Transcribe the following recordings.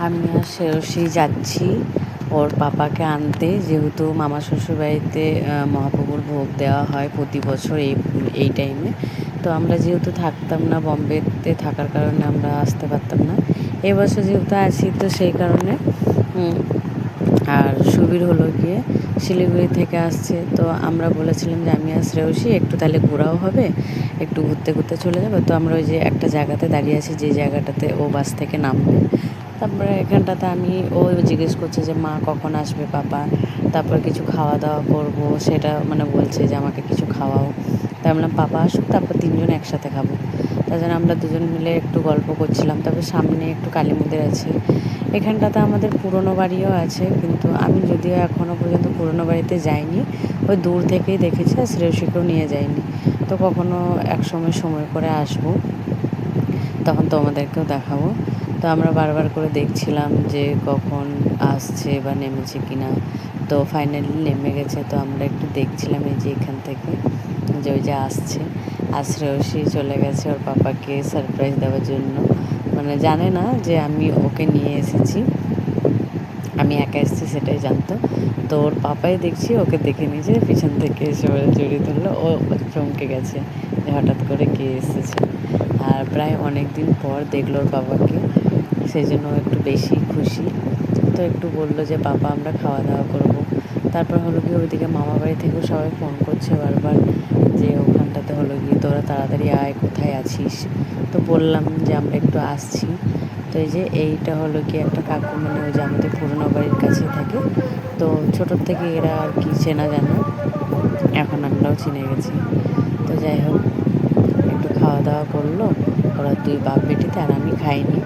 আমি আর শ্রেয়সী যাচ্ছি ওর পাপাকে আনতে, যেহেতু মামা শ্বশুরবাড়িতে মহাপ্রভুর ভোগ দেওয়া হয় প্রতি বছর এই টাইমে। তো আমরা যেহেতু থাকতাম না, বম্বেতে থাকার কারণে আমরা আসতে পারতাম না। এবছর যেহেতু আছি তো সেই কারণে। আর সুবীর হলো গিয়ে শিলিগুড়ি থেকে আসছে, তো আমরা বলেছিলাম যে আমি আর শ্রেয়সী একটু তাহলে ঘোরাও হবে, একটু ঘুরতে ঘুরতে চলে যাবে। তো আমরা ওই যে একটা জায়গাতে দাঁড়িয়ে আছি, যে জায়গাটাতে ও বাস থেকে নামবে। তারপরে এখানটাতে ও জিজ্ঞেস করছে যে মা কখন আসবে পাপা, তারপর কিছু খাওয়া দাওয়া করবো, সেটা মানে বলছে যে আমাকে কিছু খাওয়াও। তাই বললাম পাপা আসুক, তারপর তিনজন একসাথে খাবো। তার জন্য আমরা দুজন মিলে একটু গল্প করছিলাম। তারপর সামনে একটু কালী মন্দির আছে, এখানটাতে আমাদের পুরনো বাড়িও আছে, কিন্তু আমি যদিও এখনও পর্যন্ত পুরনো বাড়িতে যাইনি, ওই দূর থেকেই দেখেছি, আর শ্রেয়সীকেও নিয়ে যাইনি। তো কখনো এক সময় করে আসবো, তখন তোমাদেরকেও দেখাবো। তো আমরা বারবার করে দেখছিলাম যে কখন আসছে বা নেমেছে কিনা। তো ফাইনালি নেমে গেছে। তো আমরা একটু দেখছিলাম এই যে এখান থেকে যে ওই যে আসছে। আর শ্রেয়সী চলে গেছে ওর পাপাকে সারপ্রাইজ দেওয়ার জন্য, মানে জানে না যে আমি ওকে নিয়ে এসেছি, আমি একা এসেছি সেটাই জানতো। তো ওর পাপাই দেখছি ওকে দেখে নিয়েছে, পিছন থেকে এসে জড়িয়ে ধরলো, ও চমকে গেছে যে হঠাৎ করে কে এসেছে। আর প্রায় অনেক দিন পর দেখলো ওর বাবাকে, সেই জন্য একটু বেশি খুশি। তো একটু বললো যে পাপা আমরা খাওয়া দাওয়া করবো। তারপর হলো গিয়ে ওইদিকে মামা বাড়ি থেকেও সবাই ফোন করছে বারবার যে ওখানটাতে হলো গিয়ে তোরা তাড়াতাড়ি আয়, কোথায় আছিস। তো বললাম যে আমরা একটু আসছি। তো এই যে এইটা হলো গিয়ে একটা কাকু, মানে ওই যে আমাদের পুরোনো বাড়ির কাছে থাকে। তো ছোটোর থেকে এরা আর কি চেনা জানা, এখন আমরাও চিনে গেছি। তো যাই হোক, একটু খাওয়া দাওয়া করলো ওরা দুই বাপ বেটিতে, আর আমি খাইনি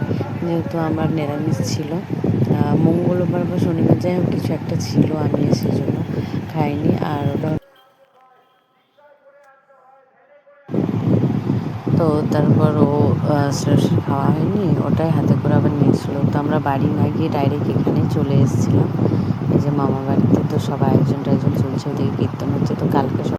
যেহেতু আমার নিরামিষ ছিল। মঙ্গলবার বা শনিবার যাই হোক কিছু একটা ছিল, আমি সেজন্য খাইনি। আর ওরা তো তারপর শ্রেয়সীর খাওয়া হয়নি, ওটাই হাতে করে আবার নিয়েছিল। তো আমরা বাড়ি না গিয়ে ডাইরেক্ট এখানেই চলে এসেছিলাম, এই যে মামা বাড়িতে। তো সব আয়োজন টায়োজন চলছে, ওদিকে কীর্তন হচ্ছে। তো কালকে